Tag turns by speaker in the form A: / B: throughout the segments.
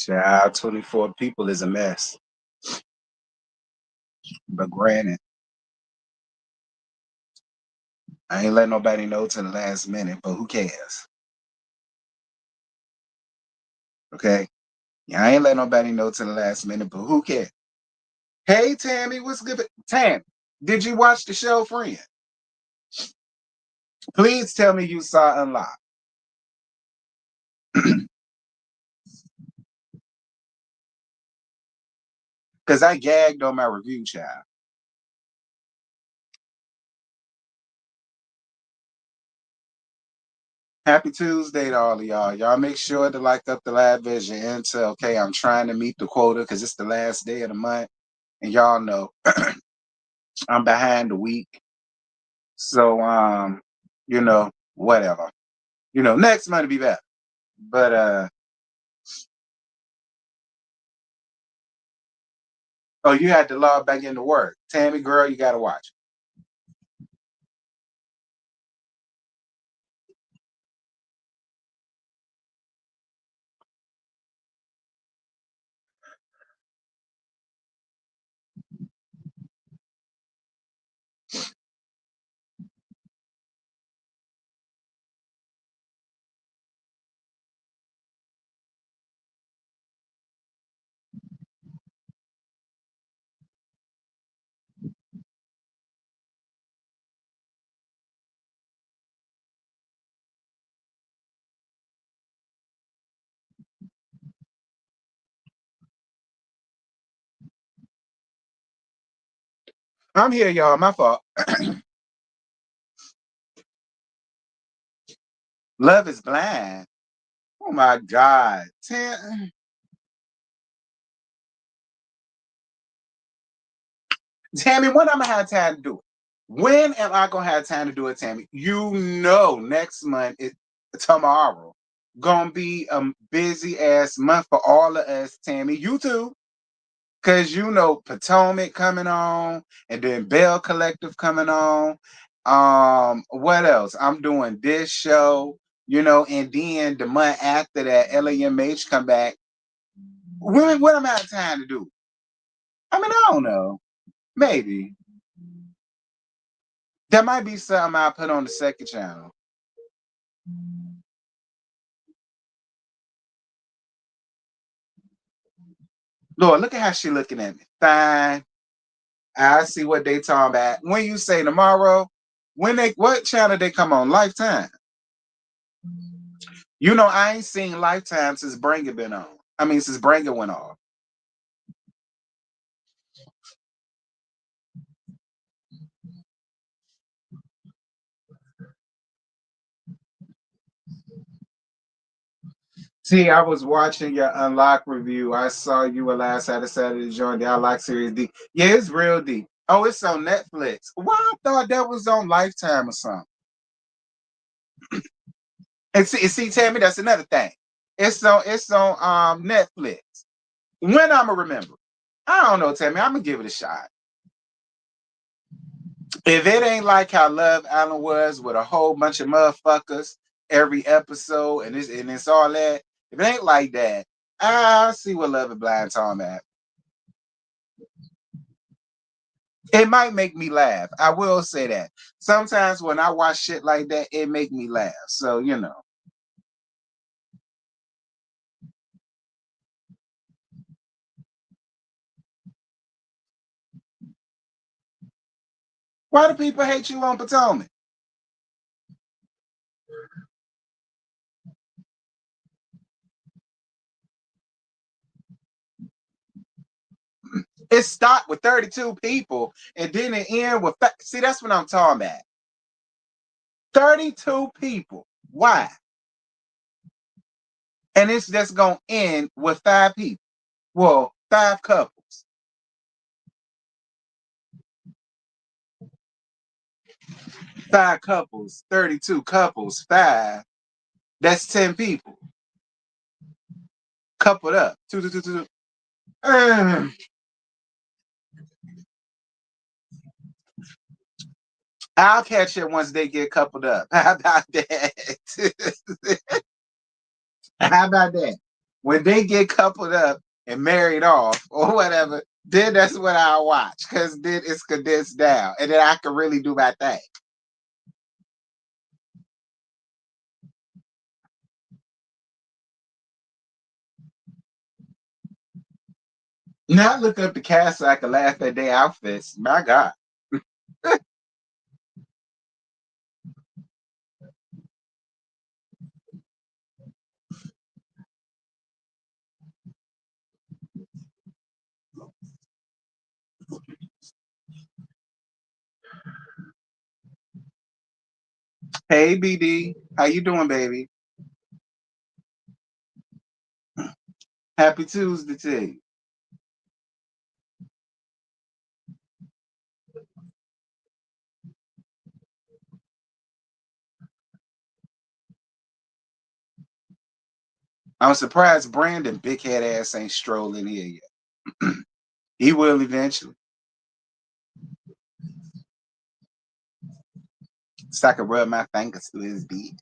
A: Child, 24 people is a mess. But granted, I ain't letting nobody know till the last minute, but who cares? Okay? Yeah, I ain't letting nobody know till the last minute, but who cares? Hey, Tammy, what's good? Tammy, did you watch the show, Fren? Please tell me you saw Unlocked. Because I gagged on my review, child. Happy Tuesday to all of y'all. Y'all make sure to like up the live vision intel. Okay, I'm trying to meet the quota because it's the last day of the month. And y'all know I'm behind the week. So whatever. Next month will be better. But oh, you had to log back into work. Tammy girl, you gotta watch. I'm here, y'all. My fault. Love is blind. Oh my God. Tammy, when I'm gonna have time to do it? When am I gonna have time to do it, Tammy? Next month is tomorrow. Gonna be a busy ass month for all of us, Tammy. You too. Cause Potomac coming on, and then Bell Collective coming on. What else? I'm doing this show, and then the month after that, LAMH come back. When am I have time to do? I mean, I don't know. Maybe. That might be something I put on the second channel. Lord, look at how she looking at me. Fine. I see what they talking about. When you say tomorrow, what channel they come on? Lifetime. I ain't seen Lifetime since Bringer been on. I mean, since Bringer went off. See, I was watching your Unlock review. I saw you were last Saturday joined the Unlock Series D. Yeah, it's real deep. Oh, it's on Netflix. Well, I thought that was on Lifetime or something. And see, Tammy, that's another thing. It's on Netflix. When I'ma remember? I don't know, Tammy. I'm gonna give it a shot. If it ain't like how Love Island was with a whole bunch of motherfuckers every episode and it's all that, if it ain't like that, I'll see what Love and Blind talking about. It might make me laugh. I will say that. Sometimes when I watch shit like that, it make me laugh. So. Why do people hate you on Potomac? It stopped with 32 people and then it ended with see, that's what I'm talking about. 32 people. Why? And it's just gonna end with 5 people. Well, 5 couples. 5 couples, 32 couples, 5. That's 10 people. Coupled up. Two, two, two, two. I'll catch it once they get coupled up. How about that? How about that? when they get coupled up and married off or whatever, then that's what I'll watch because then it's condensed down and then I can really do my thing. Not look up the cast so I can laugh at their outfits. My God. Hey BD, how you doing, baby? Happy Tuesday to you. I'm surprised Brandon, big head ass, ain't strolling here yet. He will eventually. So I can rub my fingers through his beat.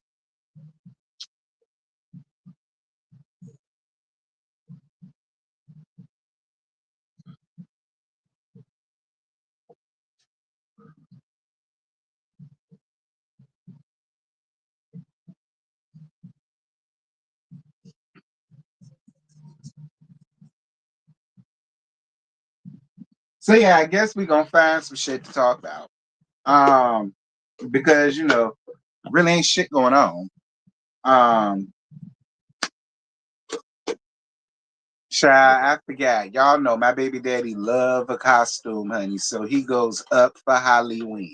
A: So yeah, I guess we're gonna find some shit to talk about. Because really ain't shit going on. Um, I forgot. Y'all know my baby daddy love a costume, honey. So he goes up for Halloween.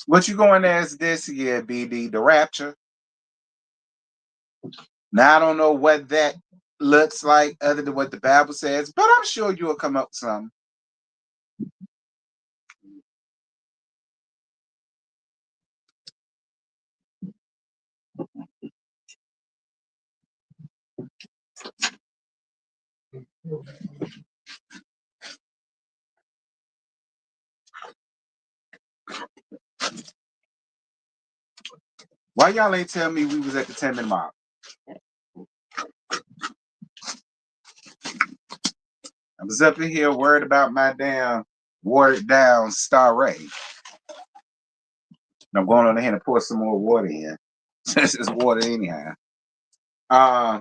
A: What you going as this year, BD? The Rapture? Now I don't know what that looks like other than what the Bible says, but I'm sure you'll come up with something. Why y'all ain't tell me we was at the 10-minute mark? I was up in here worried about my damn watered down Star Ray. And I'm going on ahead and pour some more water in. Since it's water anyhow. Uh,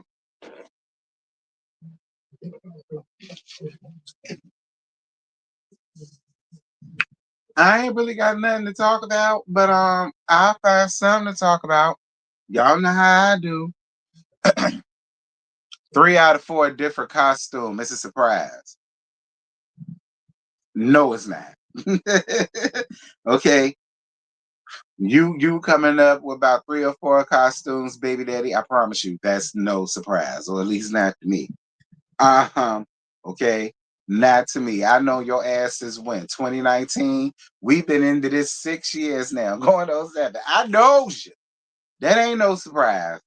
A: I ain't really got nothing to talk about, but I'll find something to talk about. Y'all know how I do. 3 out of 4 different costume. It's a surprise. No, it's not. Okay. You coming up with about 3 or 4 costumes, baby daddy. I promise you, that's no surprise, or at least not to me. Okay, not to me. I know your ass is when 2019. We've been into this 6 years now, going on 7. I know you. That ain't no surprise.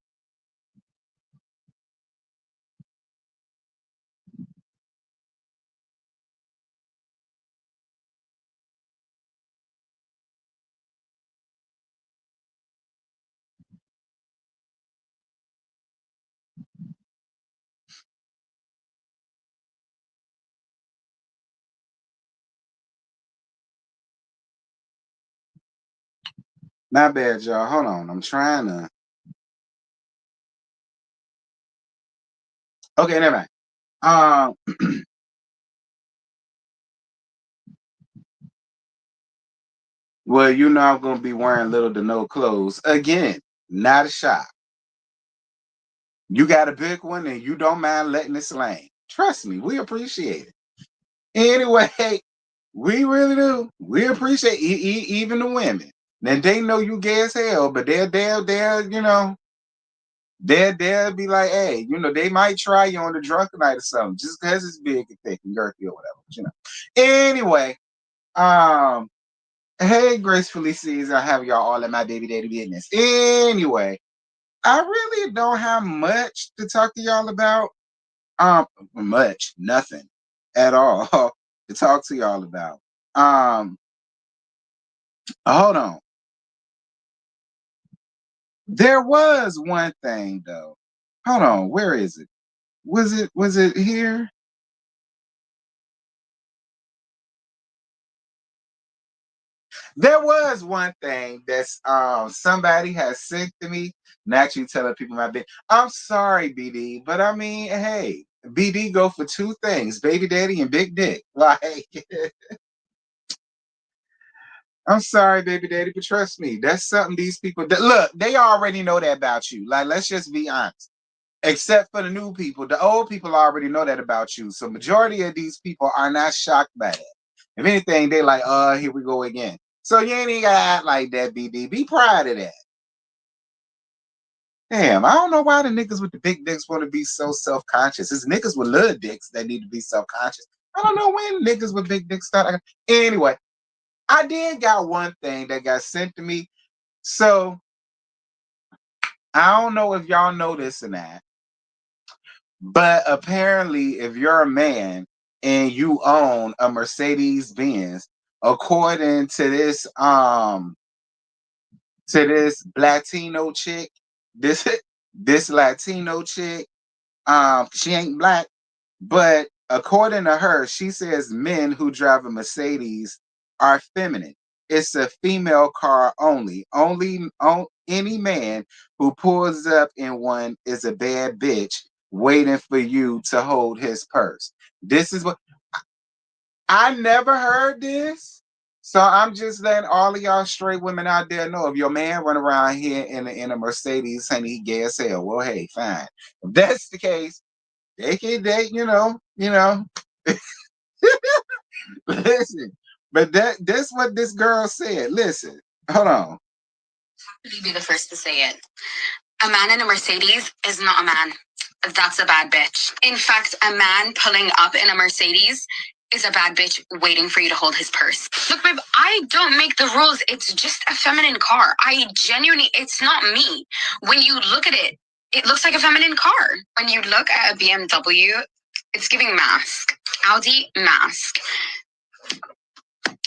A: Not bad, y'all. Hold on. I'm trying to. Okay, never mind. Um, well, I'm gonna be wearing little to no clothes again. Not a shot. You got a big one, and you don't mind letting it slang. Trust me, we appreciate it. Anyway, we really do. We appreciate even the women. Now they know you gay as hell, but they'll be like, hey, they might try you on the drunken night or something, just because it's big and thick and girthy or whatever. Anyway, um, hey, gracefully sees I have y'all all in my baby daddy business. Anyway, I really don't have much to talk to y'all about. Much, nothing at all to talk to y'all about. Hold on. There was one thing though. Hold on, where is it? Was it here? There was one thing that's somebody has sent to me. Not you telling people my bit. I'm sorry, BD, but I mean, hey, BD go for two things: baby daddy and big dick. Like, I'm sorry, baby daddy, but trust me, that's something these people that look. They already know that about you. Like, let's just be honest. Except for the new people, the old people already know that about you. So majority of these people are not shocked by that. If anything, they like, here we go again. So you ain't even gotta act like that, BD. Be proud of that. Damn, I don't know why the niggas with the big dicks want to be so self-conscious. It's niggas with little dicks that need to be self-conscious. I don't know when niggas with big dicks start. Anyway, I did got one thing that got sent to me. So I don't know if y'all know this or not, but apparently, if you're a man and you own a Mercedes Benz, according to this Latino chick, this this Latino chick, she ain't black, but according to her, she says men who drive a Mercedes are feminine. It's a female car only. Any man who pulls up in one is a bad bitch waiting for you to hold his purse. This is what I never heard this. So I'm just letting all of y'all straight women out there know if your man run around here in a Mercedes, honey, he gay as hell. Well, hey, fine. If that's the case, they can date, Listen, but that's what this girl said. Listen, hold on.
B: Happily be the first to say it. A man in a Mercedes is not a man. That's a bad bitch. In fact, a man pulling up in a Mercedes is a bad bitch waiting for you to hold his purse. Look, babe, I don't make the rules. It's just a feminine car. I genuinely, it's not me. When you look at it, it looks like a feminine car. When you look at a BMW, it's giving mask. Audi, mask.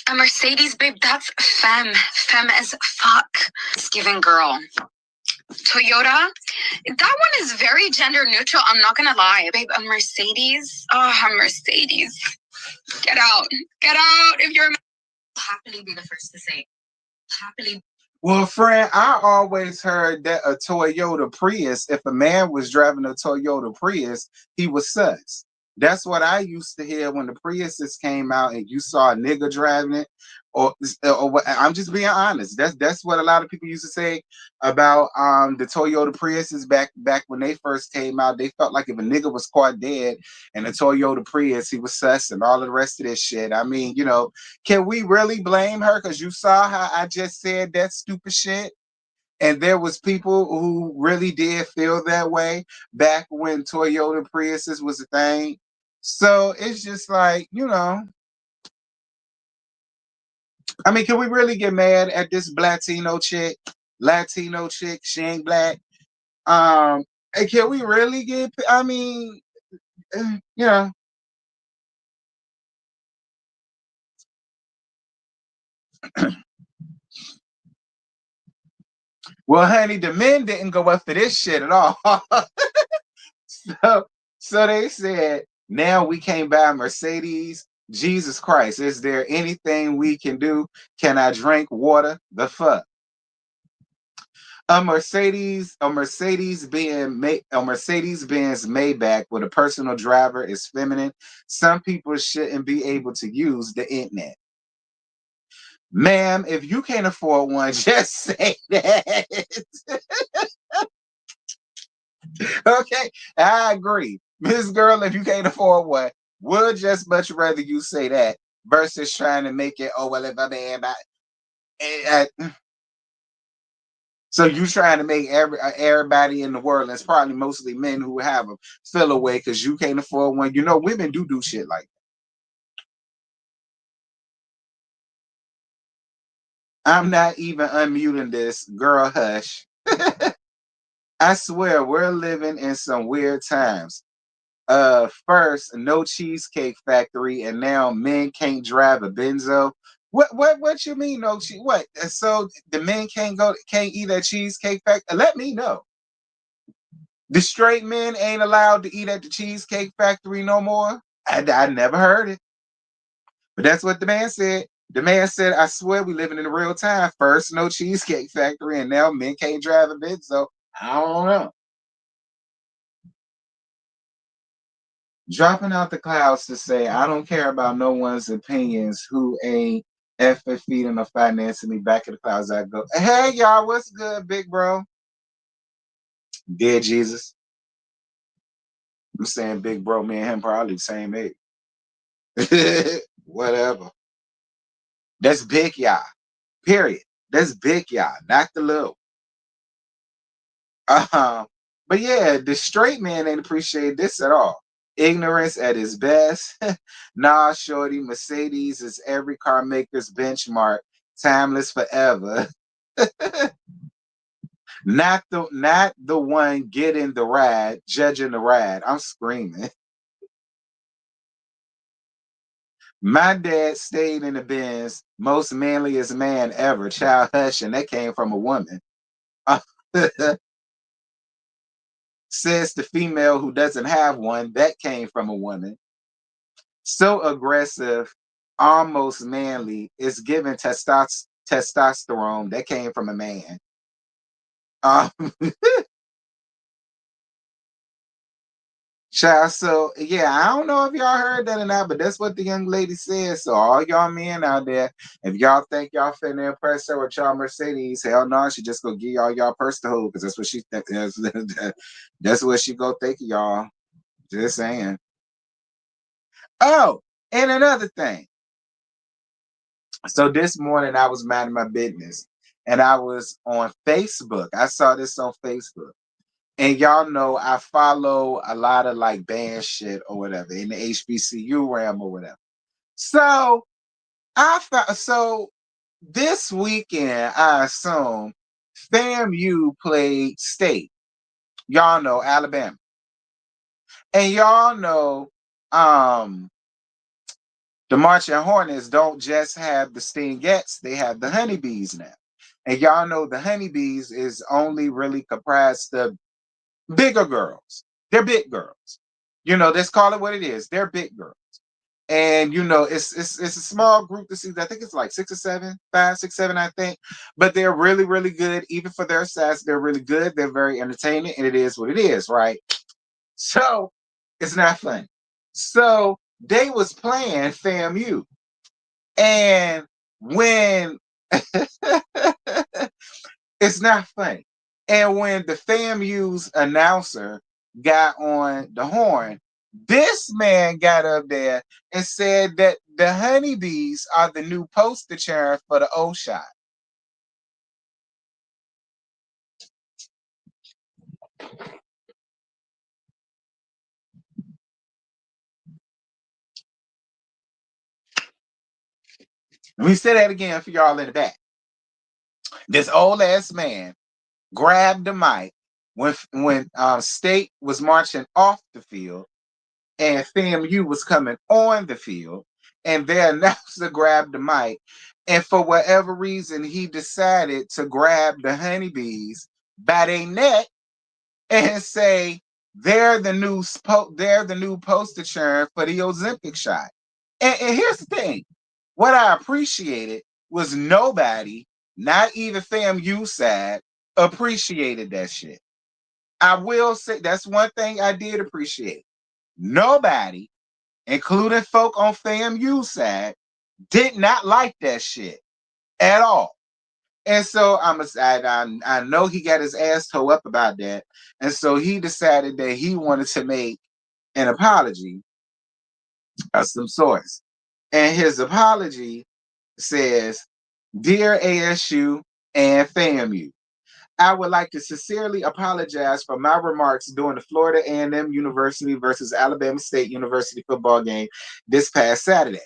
B: A Mercedes, babe, that's femme. Femme as fuck. It's giving girl. Toyota, that one is very gender neutral. I'm not gonna lie, babe. A Mercedes, a Mercedes. Get out, get out. If you're happily be the first to say, happily.
A: Well, friend, I always heard that a Toyota Prius, if a man was driving a Toyota Prius, he was sus. That's what I used to hear when the Priuses came out and you saw a nigga driving it. I'm just being honest. That's what a lot of people used to say about the Toyota Priuses back when they first came out. They felt like if a nigga was caught dead in a Toyota Prius, he was sus and all of the rest of this shit. I mean, can we really blame her? Because you saw how I just said that stupid shit. And there was people who really did feel that way back when Toyota Priuses was a thing. So it's just like, I mean, can we really get mad at this Latino chick? Latino chick, she ain't black. And can we really get, I mean, eh, you know, well, honey, the men didn't go up for this shit at all. so they said, now we can't buy a Mercedes. Jesus Christ, is there anything we can do? Can I drink water? The fuck? A Mercedes Benz Maybach with a personal driver is feminine. Some people shouldn't be able to use the internet. Ma'am, if you can't afford one, just say that. Okay, I agree. Miss Girl, if you can't afford one, would just much rather you say that versus trying to make it, oh, well, if I'm so you trying to make everybody in the world, and it's probably mostly men who have them, feel away because you can't afford one. Women do shit like that. I'm not even unmuting this. Girl, hush. I swear, we're living in some weird times. First, no Cheesecake Factory, and now men can't drive a Benzo. What you mean no cheese? What? So the men can't eat at Cheesecake Factory? Let me know. The straight men ain't allowed to eat at the Cheesecake Factory no more. I never heard it, but that's what the man said. The man said, "I swear we living in the real time. First, no Cheesecake Factory, and now men can't drive a bit. So I don't know." Dropping out the clouds to say, I don't care about no one's opinions who ain't effing feeding or financing me. Back in the clouds I go. Hey y'all, what's good, big bro? Dear Jesus. I'm saying big bro, me and him probably the same age. Whatever. That's big y'all. Period. That's big y'all, not the little. But yeah, the straight man ain't appreciate this at all. Ignorance at its best. Nah, shorty, Mercedes is every car maker's benchmark, timeless forever. Not the one getting the ride, judging the ride. I'm screaming. My dad stayed in the Benz, most manliest man ever, child hush, and that came from a woman. Says the female who doesn't have one, that came from a woman. So aggressive, almost manly, is given testosterone, that came from a man. Um, Child, so yeah, I don't know if y'all heard that or not, but that's what the young lady said. So all y'all men out there, if y'all think y'all finna impress her with y'all Mercedes, hell no, she just gonna give y'all purse to hold because that's what she that's what she go think of y'all. Just saying. Oh, and another thing. So this morning I was minding my business and I was on Facebook. I saw this on Facebook. And y'all know I follow a lot of like band shit or whatever in the HBCU realm or whatever. So so this weekend, I assume FAMU played State. Y'all know Alabama. And y'all know the Marching Hornets don't just have the Stingettes, they have the Honeybees now. And y'all know the Honeybees is only really comprised of bigger girls. They're big girls. Let's call it what it is. They're big girls. And it's a small group to see. I think it's like 6 or 7, 5, 6, 7, I think. But they're really, really good, even for their size. They're really good. They're very entertaining, and it is what it is, right? So it's not funny. So they was playing FAMU. And when it's not funny. And when the FAMU's announcer got on the horn, this man got up there and said that the honeybees are the new poster child for the O shot. Let me say that again for y'all in the back. This old ass man grabbed the mic when State was marching off the field and FAMU was coming on the field, and their announcer grabbed the mic, and for whatever reason, he decided to grab the honeybees by their neck and say they're the new poster child for the Ozempic shot. And here's the thing: what I appreciated was nobody, not even FAMU side, appreciated that shit. I will say that's one thing I did appreciate. Nobody, including folk on FAMU side, did not like that shit at all. And so I know he got his ass toe up about that. And so he decided that he wanted to make an apology of some sorts. And his apology says, "Dear ASU and FAMU, I would like to sincerely apologize for my remarks during the Florida A&M University versus Alabama State University football game this past Saturday."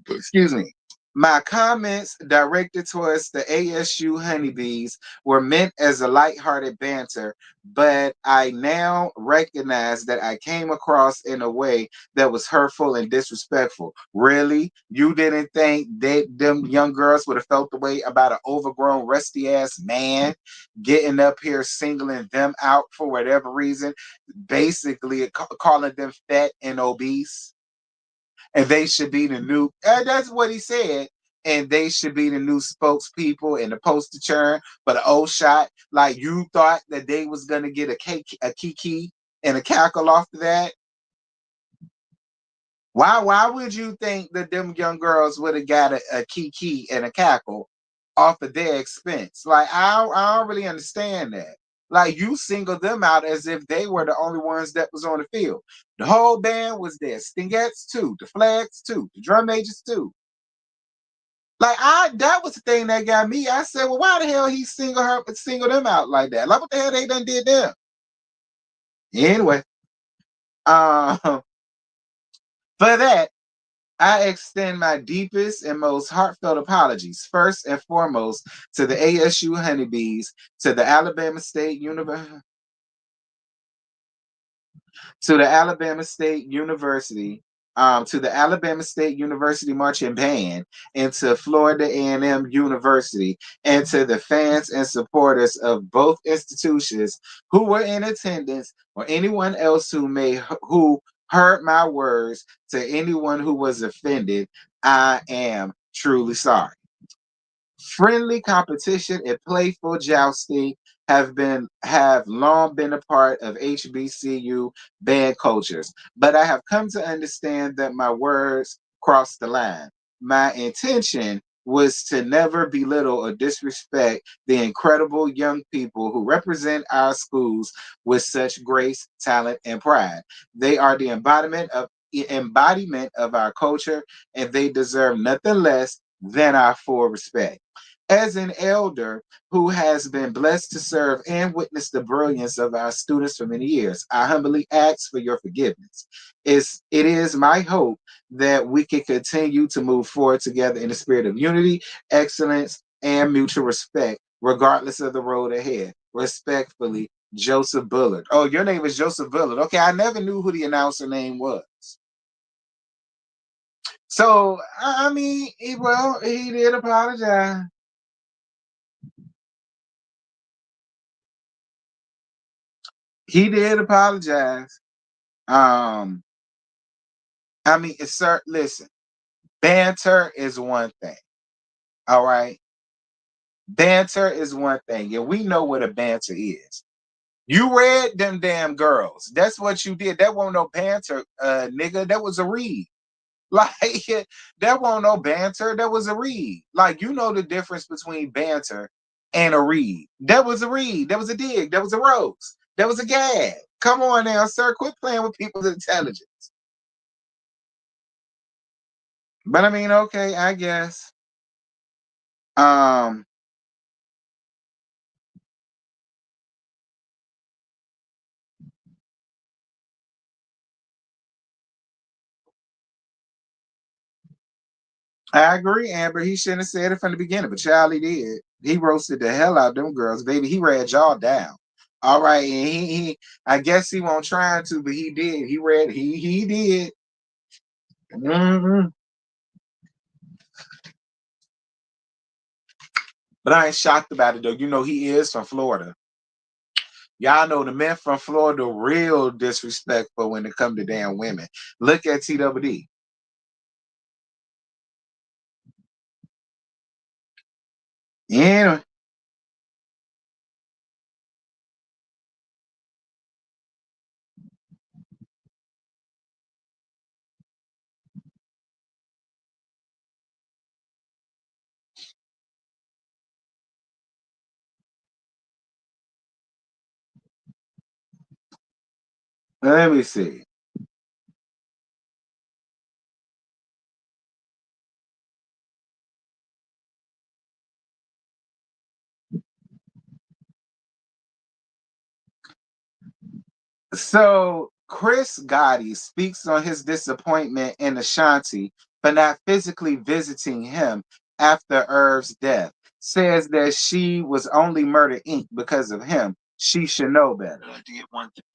A: Excuse me. My comments directed towards the ASU honeybees were meant as a lighthearted banter, but I now recognize that I came across in a way that was hurtful and disrespectful. Really? You didn't think that them young girls would have felt the way about an overgrown, rusty ass man getting up here singling them out for whatever reason, basically calling them fat and obese? And they should be the new. That's what he said. And they should be the new spokespeople and the poster churn for the old shot. Like you thought that they was gonna get a kiki, and a cackle off of that. Why would you think that them young girls would have got a kiki and a cackle off of their expense? Like I don't really understand that. Like you singled them out as if they were the only ones that was on the field. The whole band was there. Stingettes too, the flags too, the drum majors too. Like that was the thing that got me. I said, well, why the hell he single them out like that? Like what the hell they done did them? Anyway, um, for that, I extend my deepest and most heartfelt apologies, first and foremost, to the ASU honeybees, to the Alabama State University, to the Alabama State University, to the Alabama State University marching band, and to Florida A&M University, and to the fans and supporters of both institutions who were in attendance, or anyone else who heard my words. To anyone who was offended, I am truly sorry. Friendly competition and playful jousting have long been a part of HBCU band cultures, but I have come to understand that my words crossed the line. My intention was to never belittle or disrespect the incredible young people who represent our schools with such grace, talent, and pride. They are the embodiment of our culture, and they deserve nothing less than our full respect. As an elder who has been blessed to serve and witness the brilliance of our students for many years, I humbly ask for your forgiveness. It is my hope that we can continue to move forward together in the spirit of unity, excellence, and mutual respect, regardless of the road ahead. Respectfully, Joseph Bullard. Oh, your name is Joseph Bullard. Okay, I never knew who the announcer name was. So, I mean, he did apologize. He did apologize. Um, I mean, sir, listen, banter is one thing. All right. Banter is one thing. And we know what a banter is. You read them damn girls. That's what you did. That wasn't no banter, nigga. That was a read. Like that wasn't no banter. That was a read. Like you know the difference between banter and a read. That was a read. That was a dig. That was a roast. That was a gag. Come on now, sir. Quit playing with people's intelligence. But I mean, okay, I guess. Um, I agree, Amber. He shouldn't have said it from the beginning, but Charlie did. He roasted the hell out of them girls, baby. He read y'all down. All right, and he I guess he won't try to, but he did. He did. Hmm. But I ain't shocked about it though. You know he is from Florida. Y'all know the men from Florida real disrespectful when it come to damn women. Look at TWD. Yeah, let me see. So Chris Gotti speaks on his disappointment in Ashanti for not physically visiting him after Irv's death. Says that she was only Murder Inc. because of him. She should know better.
B: You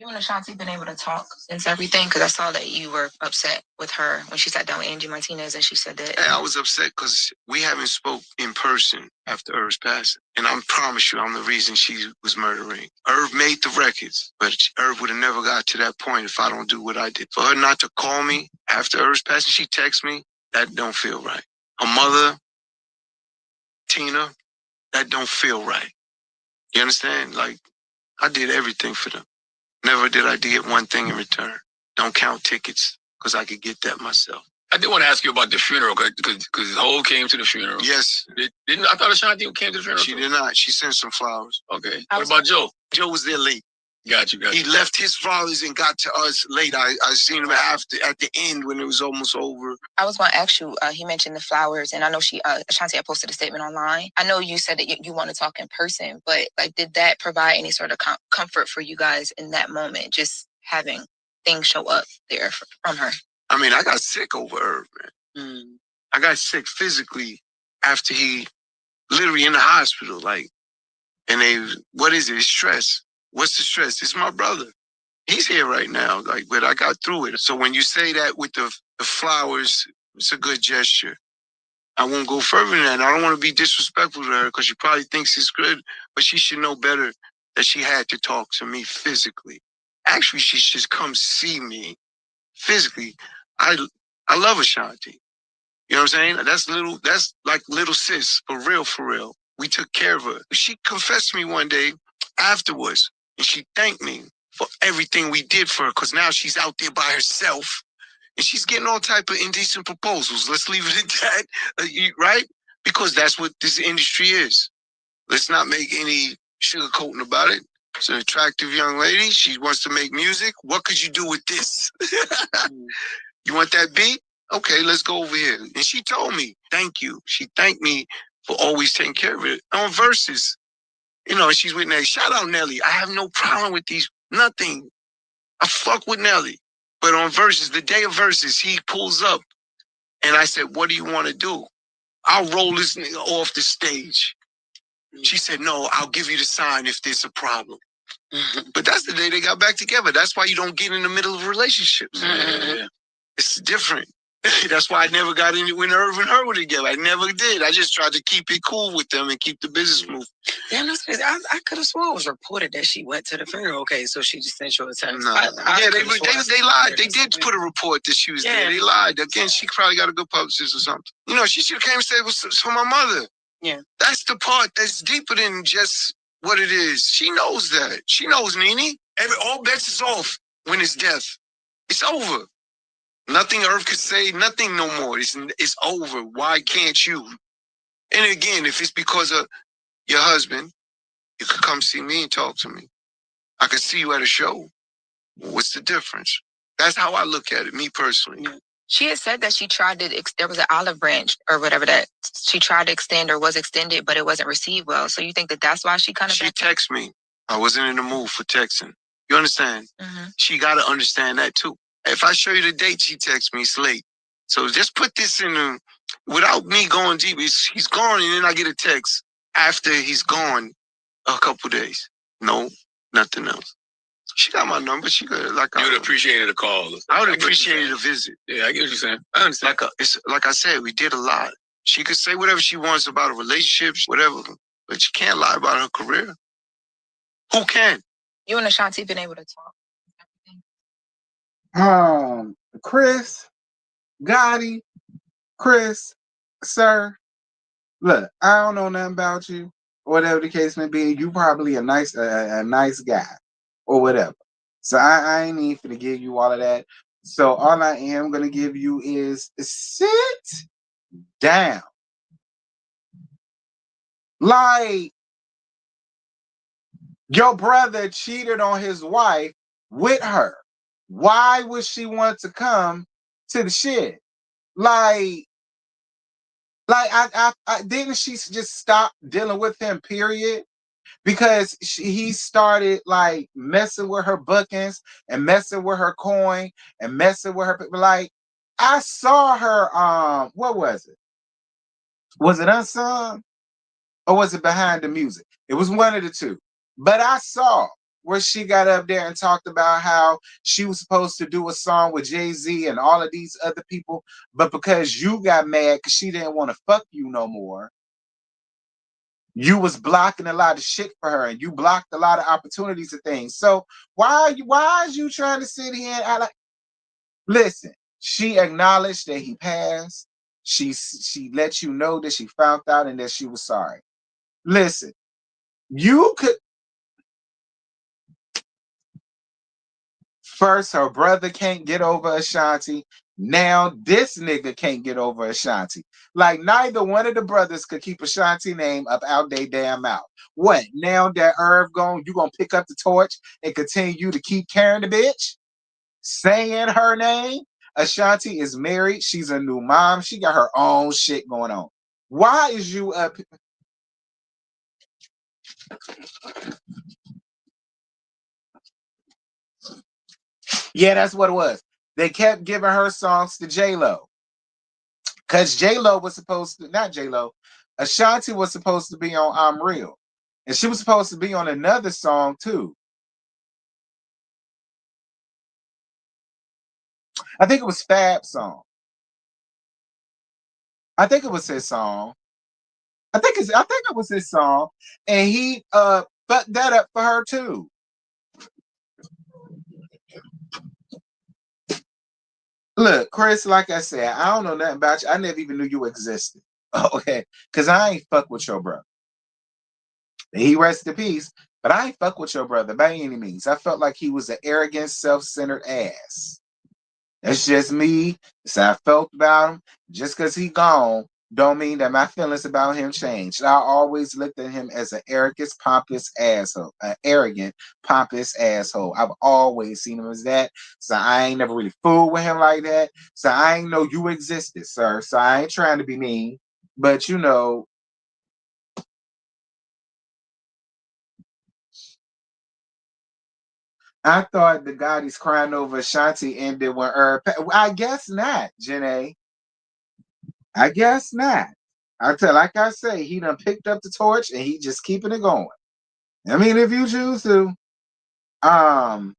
B: and Ashanti been able to talk since everything? Because I saw that you were upset with her when she sat down with Angie Martinez and she said that.
C: Yeah, I was upset because we haven't spoke in person after Irv's passing. And I promise you, I'm the reason she was murdering. Irv made the records, but Irv would have never got to that point if I don't do what I did. For her not to call me after Irv's passing, she texts me, that don't feel right. Her mother, Tina, that don't feel right. You understand? Like, I did everything for them. Never did I get one thing in return. Don't count tickets, because I could get that myself. I did want to ask you about the funeral, because Hov came to the funeral. Yes. I thought Ashanti came to the funeral? She did not. She sent some flowers. Okay. What about Joe? Joe was there late. Got you. He left his flowers and got to us late. I seen him at the end when it was almost over.
B: I was going to ask you, he mentioned the flowers, and I know Ashanti had posted a statement online. I know you said that you want to talk in person, but like, did that provide any sort of comfort for you guys in that moment, just having things show up there from her?
C: I mean, I got sick over Irv, man. I got sick physically after he literally in the hospital, like, and what is it? It's stress. What's the stress? It's my brother. He's here right now, like, but I got through it. So when you say that with the flowers, it's a good gesture. I won't go further than that. I don't want to be disrespectful to her because she probably thinks it's good, but she should know better that she had to talk to me physically. Actually, she should come see me physically. I love Ashanti. You know what I'm saying? That's like little sis, for real, for real. We took care of her. She confessed to me one day afterwards, and she thanked me for everything we did for her, because now she's out there by herself, and she's getting all type of indecent proposals. Let's leave it at that, right? Because that's what this industry is. Let's not make any sugarcoating about it. She's an attractive young lady. She wants to make music. What could you do with this? You want that beat? Okay, let's go over here. And she told me, thank you. She thanked me for always taking care of it. On Versus, you know, she's with Nelly. Shout out Nelly. I have no problem with these, nothing. I fuck with Nelly. But on Versus, the day of Versus, he pulls up. And I said, what do you want to do? I'll roll this nigga off the stage. She said, no, I'll give you the sign if there's a problem. But that's the day they got back together. That's why you don't get in the middle of relationships. It's different. That's why I never got in it when Irv and her were together. I never did. I just tried to keep it cool with them and keep the business moving.
B: Damn, that's crazy. I could have sworn it was reported that she went to the funeral. Okay, so she just sent you a text.
C: No. They lied. They did put a report that she was there. They lied. Again, she probably got a good publicist or something. You know, she should have came and said it was for my mother.
B: Yeah.
C: That's the part that's deeper than just what it is. She knows that. She knows, Nene. All bets is off when it's death. It's over. Nothing Irv could say, nothing no more. It's over. Why can't you? And again, if it's because of your husband, you could come see me and talk to me. I could see you at a show. What's the difference? That's how I look at it, me personally.
B: Yeah. She had said that she tried to, there was an olive branch or whatever that she tried to extend or was extended, but it wasn't received well. So you think that that's why she kind of...
C: She texted me. I wasn't in the mood for texting. You understand?
B: Mm-hmm.
C: She got to understand that too. If I show you the date she texts me, it's late. So just put this in without me going deep. He's gone, and then I get a text after he's gone a couple days. No, nothing else. She got my number. She got like
D: you would have appreciated a call.
C: I would have appreciated a visit.
D: Yeah, I get what you're saying. I understand.
C: Like I said, we did a lot. She could say whatever she wants about a relationship, whatever, but she can't lie about her career. Who can?
B: You and Ashanti been able to talk.
A: Chris, Gotti, Chris, sir, look, I don't know nothing about you, or whatever the case may be. You probably a nice guy, or whatever. So I ain't even finna give you all of that. So all I am gonna give you is sit down. Like, your brother cheated on his wife with her. Why would she want to come to the shit? Like I didn't she just stop dealing with him, period? Because he started like messing with her bookings and messing with her coin and messing with her, like, I saw her. What was it? Was it Unsung or was it Behind the Music? It was one of the two. But I saw where she got up there and talked about how she was supposed to do a song with Jay-Z and all of these other people, but because you got mad because she didn't want to fuck you no more, you was blocking a lot of shit for her and you blocked a lot of opportunities and things. So why is you trying to sit here and act like, listen, she acknowledged that he passed. She let you know that she found out and that she was sorry. Listen, you could first her brother can't get over Ashanti. Now this nigga can't get over Ashanti. Like neither one of the brothers could keep Ashanti name up out their damn mouth. What? Now that Irv gone, you gonna pick up the torch and continue to keep carrying the bitch? Saying her name? Ashanti is married. She's a new mom. She got her own shit going on. Why is you up? Yeah, that's what it was. They kept giving her songs to J-Lo. Because J-Lo was supposed to, not J-Lo, Ashanti was supposed to be on I'm Real. And she was supposed to be on another song too. I think it was Fab's song. I think it was his song. I think it was his song. And he fucked that up for her too. Look, Chris, like I said, I don't know nothing about you. I never even knew you existed. Okay. Because I ain't fuck with your brother. He rests in peace, but I ain't fuck with your brother by any means. I felt like he was an arrogant, self-centered ass. That's just me. That's how I felt about him. Just because he gone, don't mean that my feelings about him changed. I always looked at him as an arrogant, pompous asshole. An arrogant, pompous asshole. I've always seen him as that. So I ain't never really fooled with him like that. So I ain't know you existed, sir. So I ain't trying to be mean. But you know, I thought the God he's crying over Ashanti ended when I guess not, Janae. I guess not. Like I say, he done picked up the torch and he just keeping it going. I mean, if you choose to. Um,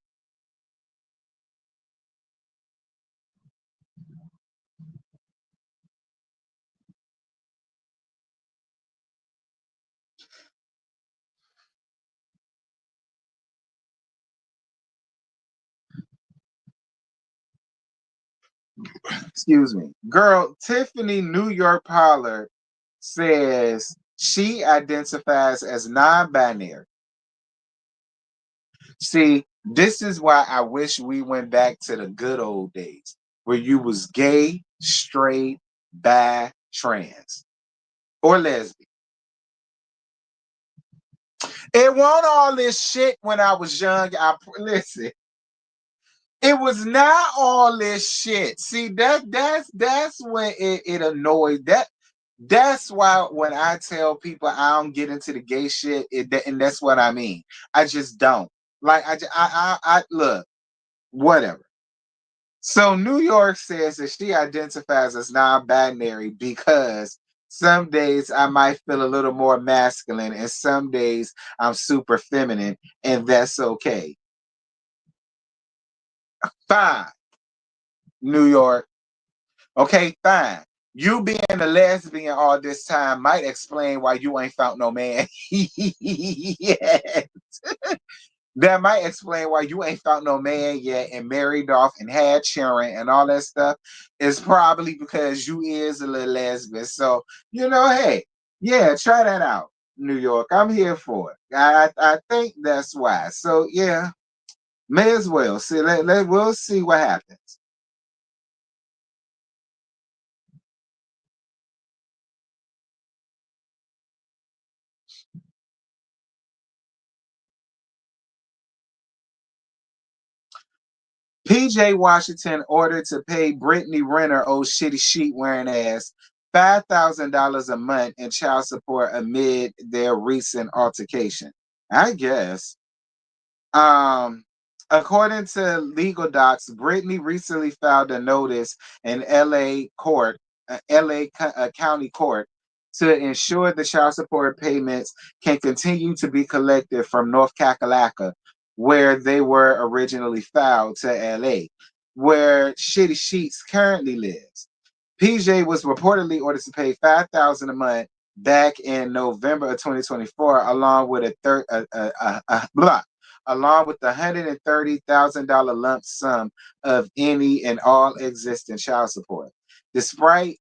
A: excuse me. Girl, Tiffany New York Pollard says she identifies as non-binary. See, this is why I wish we went back to the good old days where you was gay, straight, bi, trans, or lesbian. It wasn't all this shit when I was young. Listen, it was not all this shit. See, that's when it annoyed that. That's why when I tell people I don't get into the gay shit, and that's what I mean. I just don't. Like I look, whatever. So New York says that she identifies as non-binary because some days I might feel a little more masculine and some days I'm super feminine, and that's okay. Fine, New York. Okay, fine. You being a lesbian all this time might explain why you ain't found no man. Yeah. That might explain why you ain't found no man yet and married off and had children and all that stuff. Is probably because you is a little lesbian. So, hey, yeah, try that out, New York. I'm here for it. I think that's why. So, yeah, may as well. See, we'll see what happens. PJ Washington ordered to pay Brittany Renner, old shitty sheet wearing ass, $5,000 a month in child support amid their recent altercation. I guess. Um, According to legal docs, Brittany recently filed a notice in LA court, County Court, to ensure the child support payments can continue to be collected from North Kakalaka, where they were originally filed, to LA, where Shitty Sheets currently lives. PJ was reportedly ordered to pay $5,000 a month back in November of 2024, along with along with the $130,000 lump sum of any and all existing child support. Despite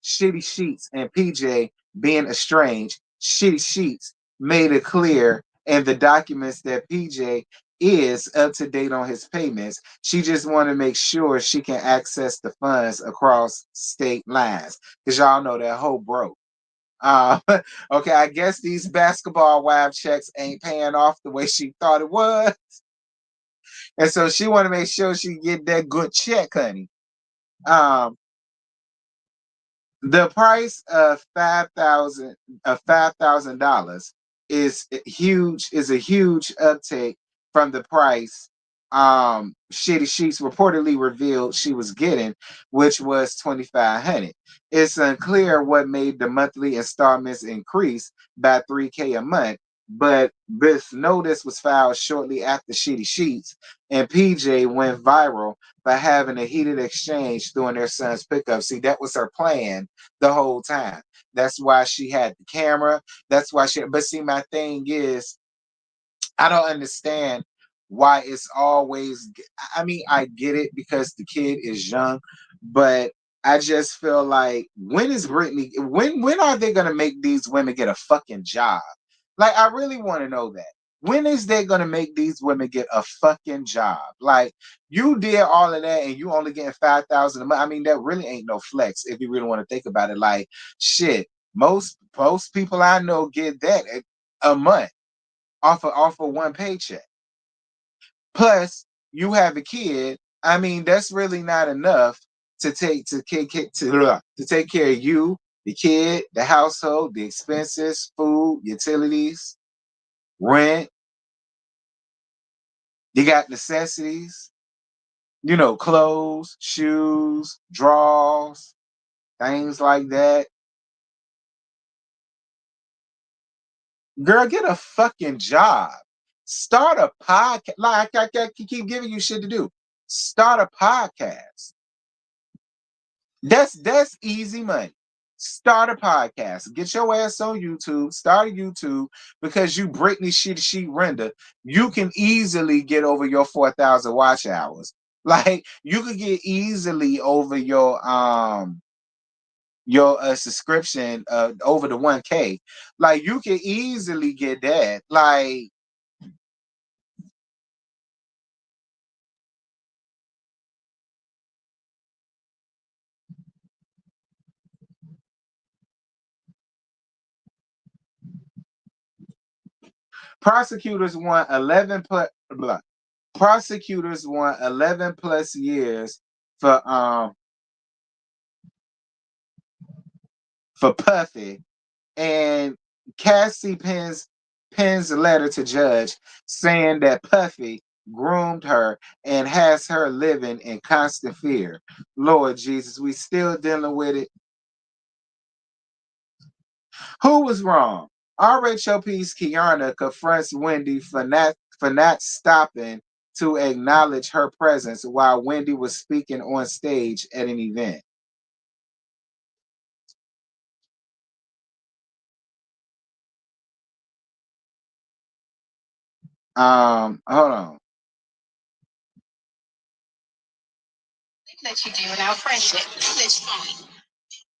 A: Shitty Sheets and PJ being estranged, Shitty Sheets made it clear in the documents that PJ is up to date on his payments. She just want to make sure she can access the funds across state lines. Because y'all know that whole broke. Uh, okay, I guess these basketball wife checks ain't paying off the way she thought it was. And so she want to make sure she get that good check, honey. Um, the price of $5,000 is huge, is a huge uptake from the price Shitty Sheets reportedly revealed she was getting, which was $2,500. It's unclear what made the monthly installments increase by $3K a month, but this notice was filed shortly after Shitty Sheets and PJ went viral by having a heated exchange during their son's pickup. See, that was her plan the whole time. That's why she had the camera. That's why she. But see, my thing is, I don't understand why it's always. I mean, I get it because the kid is young, but I just feel like when is Brittany? When are they gonna make these women get a fucking job? Like, I really want to know that. When is they gonna make these women get a fucking job? Like, you did all of that and you only getting 5,000 a month. I mean, that really ain't no flex if you really want to think about it. Like, shit, most people I know get that a month off of one paycheck. Plus, you have a kid. I mean, that's really not enough to take care of you, the kid, the household, the expenses, food, utilities, rent. You got necessities, clothes, shoes, drawers, things like that. Girl, get a fucking job. Start a podcast. Like I keep giving you shit to do. Start a podcast. That's easy money. Start a podcast. Get your ass on YouTube. Start a YouTube because you Britney Shitty Sheet Render. You can easily get over your 4,000 watch hours. Like, you could get easily over your subscription over the 1K. Like, you can easily get that. Like, prosecutors want 11 plus blah. Prosecutors want 11 plus years for Puffy, and Cassie pens a letter to judge saying that Puffy groomed her and has her living in constant fear. Lord Jesus, we still dealing with it. Who was wrong? RHOP's Kiana confronts Wendy for not stopping to acknowledge her presence while Wendy was speaking on stage at an event. Hold on.
B: That you do in our friendship. That's funny.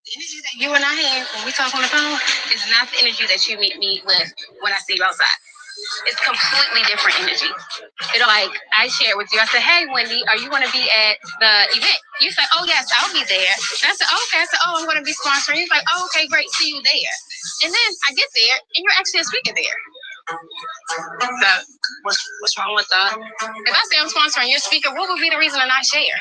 B: The energy that you and I have when we talk on the phone is not the energy that you meet me with when I see you outside. It's completely different energy. Like I shared with you, I said, "Hey, Wendy, are you going to be at the event?" You said, "Oh yes, I'll be there." And I said, "Oh, okay." I said, "Oh, I'm going to be sponsoring." He's like, "Oh, okay, great, see you there." And then I get there, and you're actually a speaker there. So what's wrong with that? If I say I'm sponsoring your speaker, what would be the reason to not share?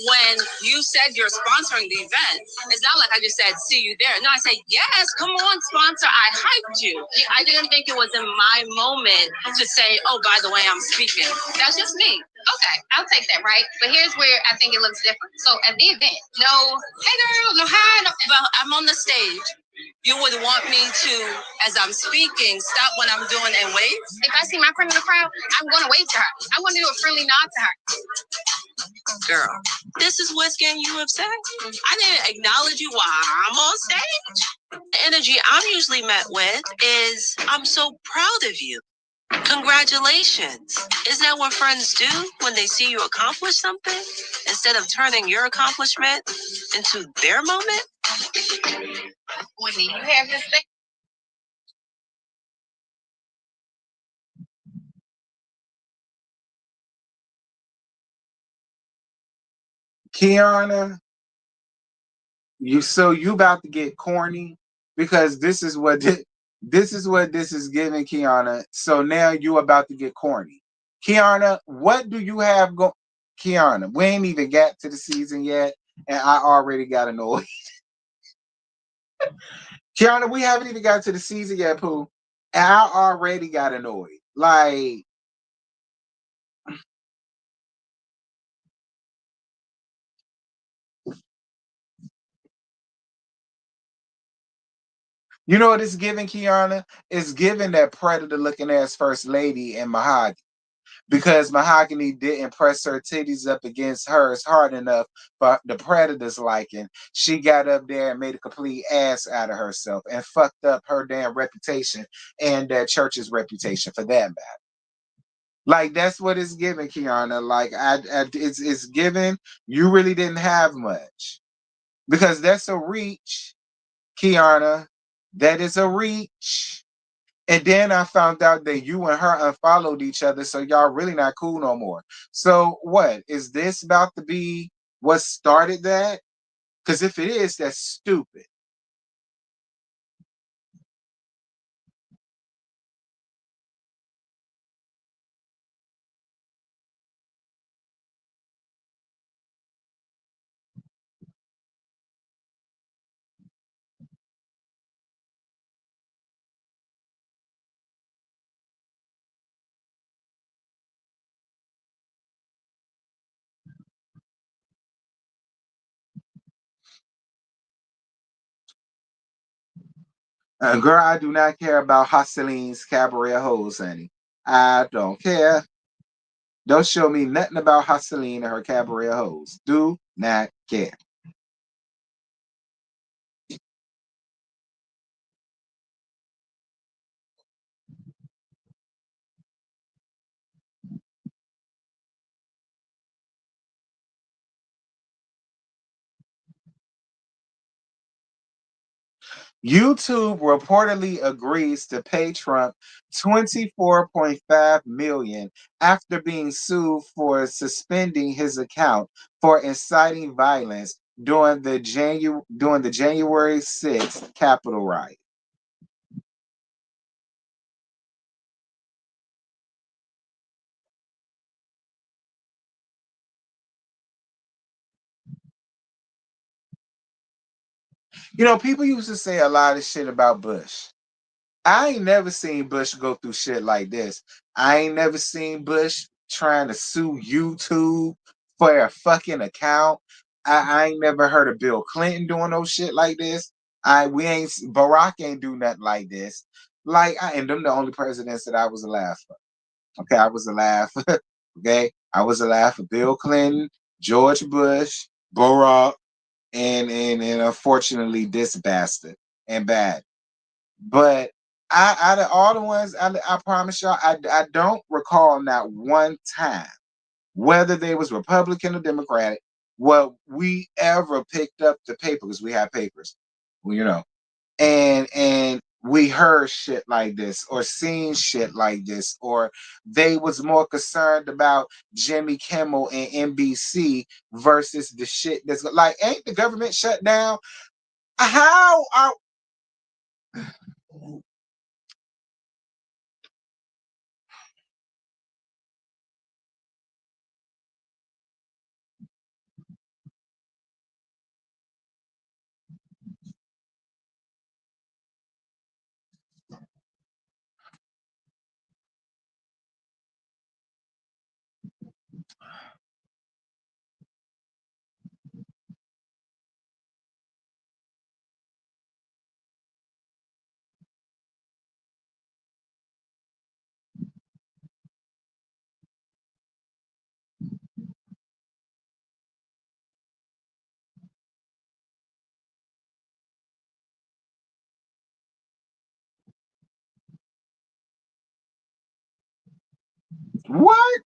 B: when you said you're sponsoring the event, it's not like I just said, see you there. No, I said, yes, come on, sponsor. I hyped you. I didn't think it was in my moment to say, oh, by the way, I'm speaking. That's just me. Okay, I'll take that, right? But here's where I think it looks different. So at the event, no, hey girl, no hi, no, but I'm on the stage. You would want me to, as I'm speaking, stop what I'm doing and wave? If I see my friend in the crowd, I'm going to wave to her. I want to do a friendly nod to her. Girl, this is what's getting you upset. I didn't acknowledge you while I'm on stage. The energy I'm usually met with is, I'm so proud of you. Congratulations. Isn't that what friends do when they see you accomplish something? Instead of turning your accomplishment into their moment? Whitney, you have this thing?
A: Kiana, you about to get corny because this is what this is giving, Kiana. So now you about to get corny. Kiana, what do you have go Kiana, we ain't even got to the season yet, and I already got annoyed. Kiana, we haven't even got to the season yet, Pooh. And I already got annoyed. Like, you know what it's giving, Kiana? It's giving that predator looking ass first lady in Mahogany. Because Mahogany didn't press her titties up against hers hard enough for the predator's liking. She got up there and made a complete ass out of herself and fucked up her damn reputation and that church's reputation for that matter. Like that's what it's giving, Kiana. Like it's giving. You really didn't have much because that's a reach, Kiana. That is a reach. And then I found out that you and her unfollowed each other, so y'all really not cool no more. So what is this about to be? What started that? Because if it is, that's stupid. Girl, I do not care about Husteline's cabaret hoes, honey. I don't care. Don't show me nothing about Hustline and her cabaret hoes. Do not care. YouTube reportedly agrees to pay Trump 24.5 million after being sued for suspending his account for inciting violence during the January 6th Capitol riot. You know, people used to say a lot of shit about Bush. I ain't never seen Bush go through shit like this. I ain't never seen Bush trying to sue YouTube for a fucking account. I ain't never heard of Bill Clinton doing no shit like this. Barack ain't do nothing like this. And them the only presidents that I was alive for. Okay, I was alive. Okay, I was alive for Bill Clinton, George Bush, Barack, and unfortunately this bastard and bad. But out of all the ones, I promise y'all, I don't recall not one time, whether they was Republican or Democratic, what we ever picked up the paper because we had papers, well, and we heard shit like this or seen shit like this, or they was more concerned about Jimmy Kimmel and NBC versus the shit that's like, ain't the government shut down? How are What?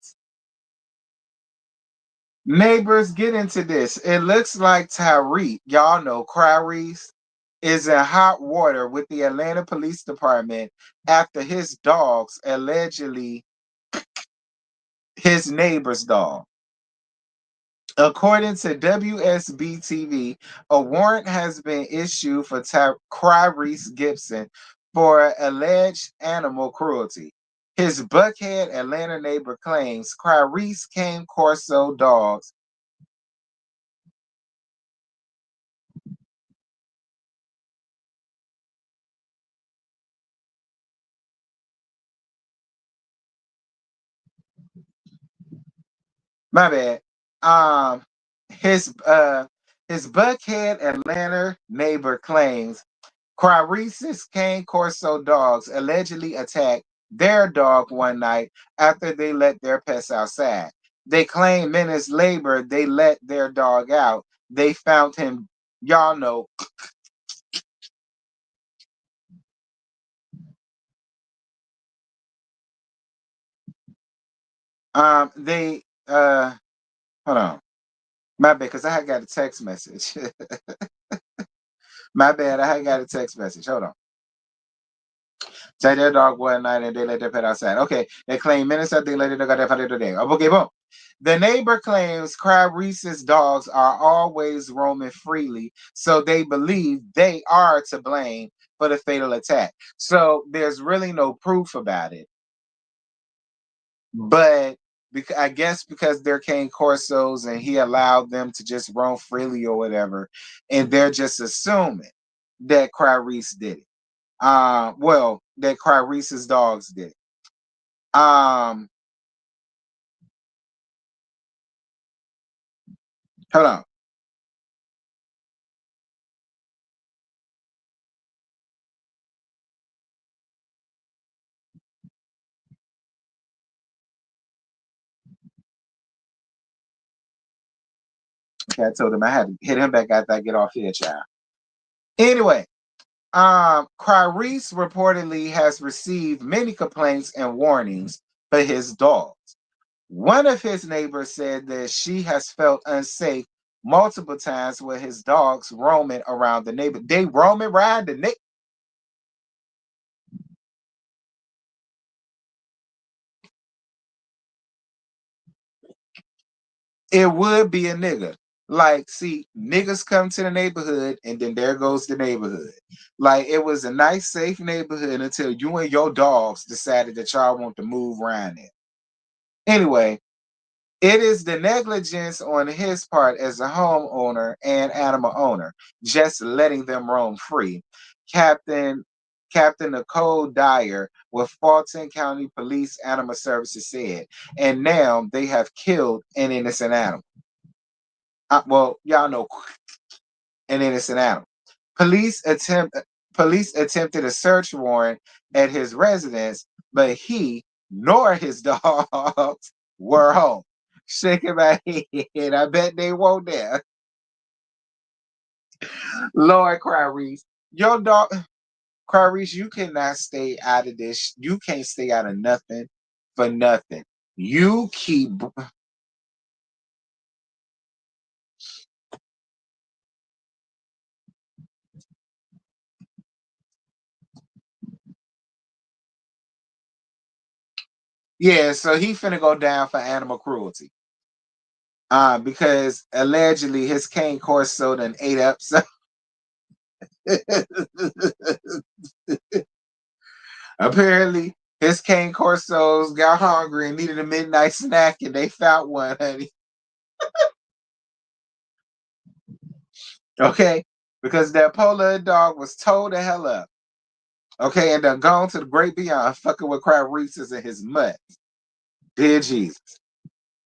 A: Neighbors, get into this. It looks like Tyreek, y'all know Clarice, is in hot water with the Atlanta Police Department after his dogs allegedly his neighbor's dog. According to WSB-TV, a warrant has been issued for Clarice Gibson for alleged animal cruelty. His Buckhead, Atlanta neighbor claims Clarice Cane Corso dogs my bad. Um his his Buckhead, Atlanta neighbor claims Clarice's Cane Corso dogs allegedly attacked their dog one night after they let their pets outside. They claim minutes later they let their dog out. They found him, y'all know. They hold on. My bad, because I had got a text message. My bad, I had got a text message. Hold on. Say their dog one night and they let their pet outside. Okay, they claim minutes after they let their dog out there today. Okay, boom. The neighbor claims Clarice's dogs are always roaming freely, so they believe they are to blame for the fatal attack. So there's really no proof about it. But I guess because they're Cane Corsos and he allowed them to just roam freely or whatever, and they're just assuming that Clarice did it. Well, that Clarice's dogs did. Hold on. Okay, I told him I had to hit him back after I get off here, child. Anyway, Clarice reportedly has received many complaints and warnings for his dogs. One of his neighbors said that she has felt unsafe multiple times with his dogs roaming around the neighborhood. They roaming around the neighborhood. It would be a nigga. Like, see, niggas come to the neighborhood and then there goes the neighborhood. Like, it was a nice, safe neighborhood until you and your dogs decided that y'all want to move around it. Anyway, it is the negligence on his part as a homeowner and animal owner, just letting them roam free. Captain Captain Nicole Dyer with Fulton County Police Animal Services said, and now they have killed an innocent animal. Well, y'all know an innocent animal. Police attempt Police attempted a search warrant at his residence, but he nor his dogs were home. Shaking my head. I bet they won't there. Lord Clarice, your dog Clarice, you cannot stay out of this. You can't stay out of nothing for nothing. You keep yeah, so he finna go down for animal cruelty. Because allegedly his cane corso done ate up. So apparently his cane corsos got hungry and needed a midnight snack, and they found one, honey. Okay, because that polar dog was told the hell up. Okay, and done gone to the great beyond, fucking with crab Reese's in his mutt. Dear Jesus.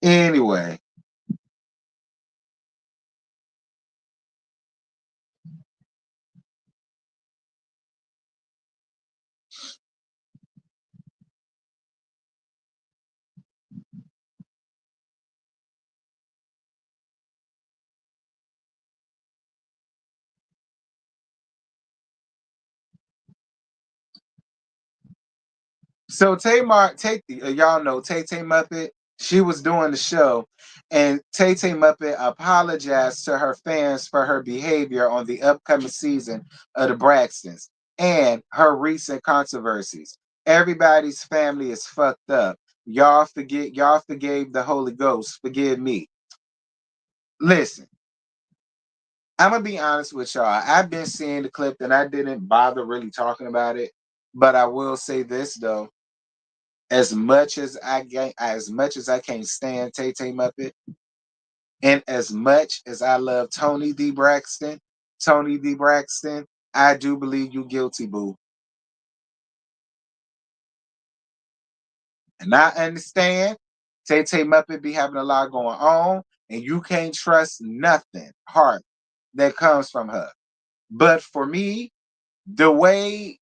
A: Anyway. So Tamar, y'all know Tay Muppet. She was doing the show, and Tay Muppet apologized to her fans for her behavior on the upcoming season of the Braxtons and her recent controversies. Everybody's family is fucked up. Y'all forgave the Holy Ghost. Forgive me. Listen, I'm gonna be honest with y'all. I've been seeing the clip and I didn't bother really talking about it, but I will say this though. As much as I can't stand Tay Muppet, and as much as I love Tony D. Braxton, I do believe you guilty, boo. And I understand Tay Muppet be having a lot going on, and you can't trust nothing hard that comes from her. But for me, the way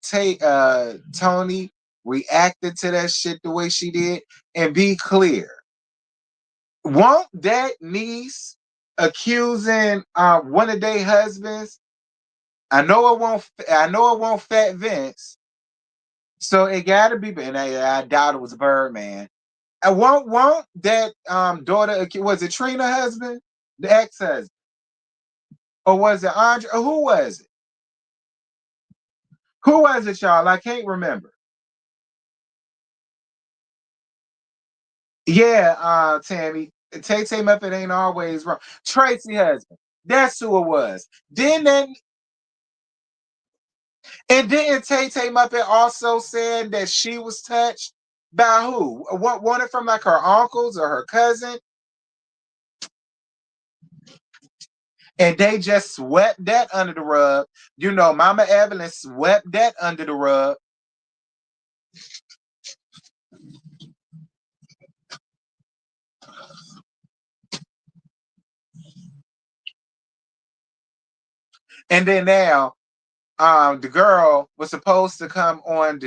A: Tony reacted to that shit the way she did, and be clear. Won't that niece accusing one of their husbands? I know it won't. I know it won't Fat Vince. So it gotta be. And I doubt it was Birdman. And won't that daughter? Was it Trina husband, the ex husband, or was it Andre? Or who was it? Who was it, y'all? I can't remember. Yeah, Tammy. Tay Muppet ain't always wrong. Tracy husband. That's who it was. Then that. And didn't Tay Muppet also said that she was touched by who? What, one from like her uncles or her cousin? And they just swept that under the rug. You know, Mama Evelyn swept that under the rug. And then now, the girl was supposed to come on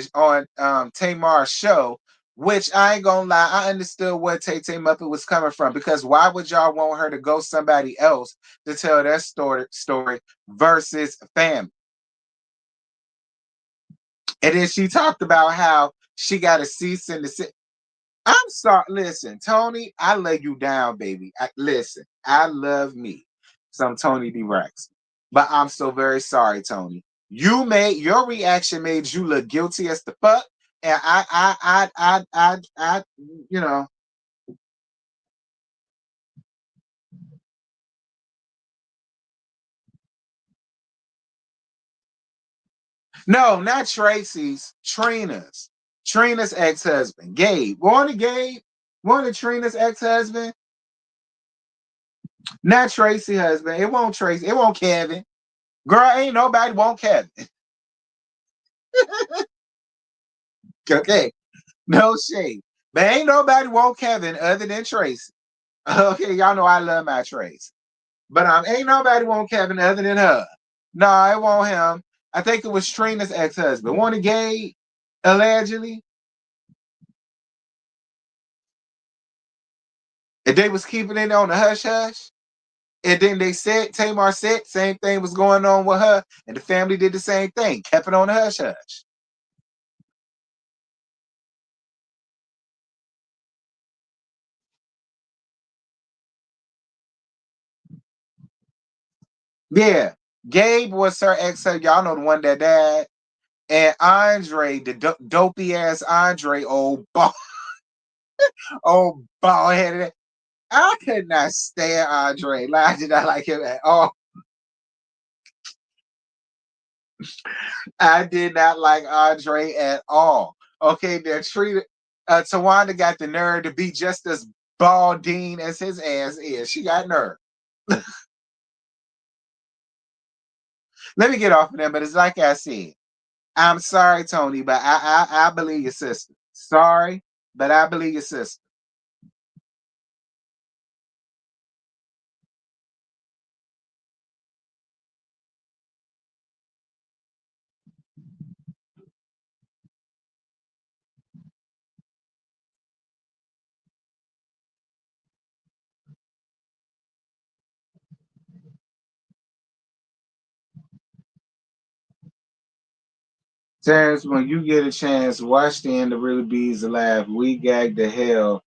A: Tamar's show, which I ain't gonna lie, I understood where Tay Muppet was coming from, because why would y'all want her to go somebody else to tell their story versus family? And then she talked about how she got a cease and desist. I'm sorry. Listen, Tony, I lay you down, baby. Listen, I love me some Tony D. Rex, but I'm so very sorry, Tony. Your reaction made you look guilty as the fuck, and you know. No, not Tracy's. Trina's ex-husband, Gabe. Gabe? One of Trina's ex-husband? Not Tracy husband. It won't Tracy. It won't Kevin. Girl, ain't nobody want Kevin. Okay. No shade. But ain't nobody want Kevin other than Tracy. Okay, y'all know I love my Tracy. But ain't nobody want Kevin other than her. No, it won't him. I think it was Trina's ex-husband. One of gay, allegedly. And they was keeping it on the hush hush. And then Tamar said, same thing was going on with her. And the family did the same thing. Kept it on the hush hush. Yeah. Gabe was her ex. Y'all know the one that died. And Andre, the dopey ass Andre, old bald headed. I could not stand Andre. I did not like him at all. I did not like Andre at all. Okay, they're treated. Tawanda got the nerve to be just as balding as his ass is. She got nerve. Let me get off of them, but it's like I said. I'm sorry, Tony, but I believe your sister. Sorry, but I believe your sister. Terrence, when you get a chance, watch the end of Really Bees Alive. We gagged the hell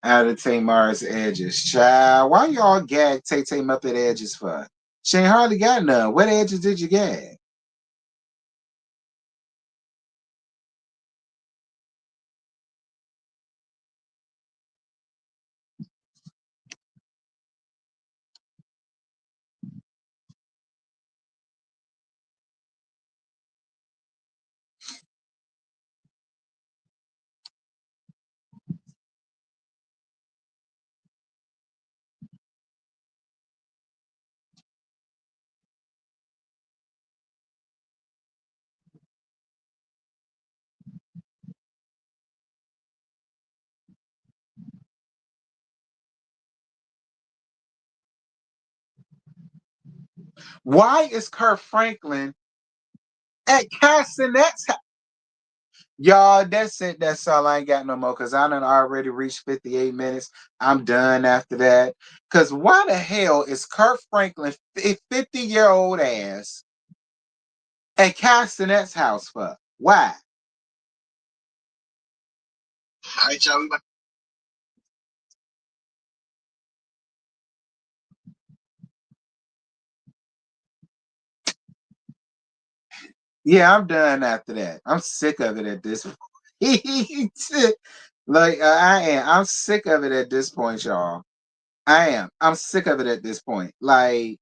A: out of Tamar's edges. Child, why y'all gag Tay Muppet edges for? She ain't hardly got none. What edges did you gag? Why is Kurt Franklin at Castanet's house? Y'all, that's it. That's all. I ain't got no more because I done already reached 58 minutes. I'm done after that. Because why the hell is Kurt Franklin, 50-year-old ass, at Castanet's house for? Why?
C: All right, y'all.
A: Yeah, I'm done after that. I'm sick of it at this point. Like I am. I'm sick of it at this point, y'all. I am. I'm sick of it at this point. Like,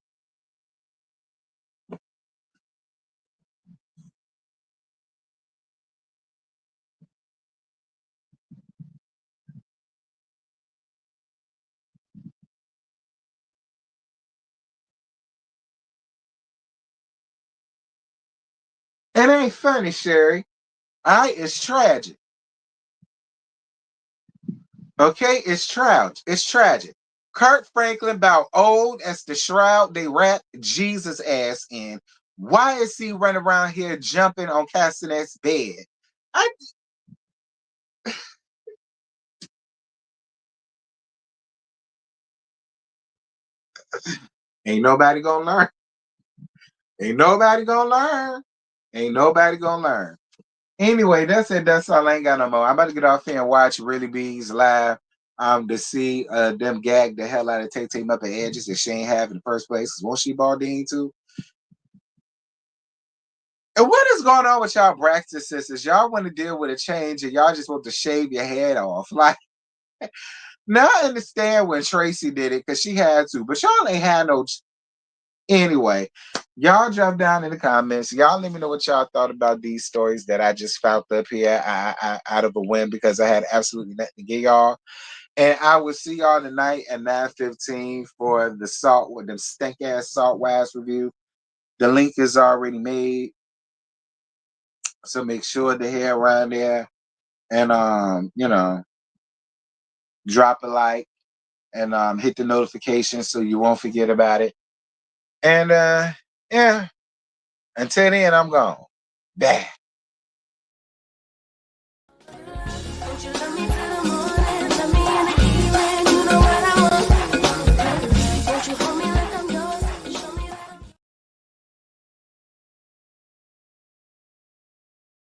A: it ain't funny, Sherry. It's tragic. Okay, it's tragic. It's tragic. Kurt Franklin about old as the shroud they wrapped Jesus ass in. Why is he running around here jumping on Castanet's bed? I ain't nobody gonna learn. Ain't nobody gonna learn. Ain't nobody gonna learn. Anyway, that's it. That's all. I ain't got no more. I'm about to get off here and watch Really Bees live. To see them gag the hell out of Tay Tay Muppet edges that she ain't have in the first place. Won't she Baldine too? And what is going on with y'all Braxton sisters? Y'all want to deal with a change and y'all just want to shave your head off. Like, now I understand when Tracy did it because she had to, but y'all ain't had no. Anyway, y'all jump down in the comments. Y'all let me know what y'all thought about these stories that I just found up here out of a whim because I had absolutely nothing to give y'all. And I will see y'all tonight at 9:15 for the salt with them stink ass salt wise review. The link is already made. So make sure to head around there and drop a like and hit the notification so you won't forget about it. And yeah, until then I'm gone. Bye.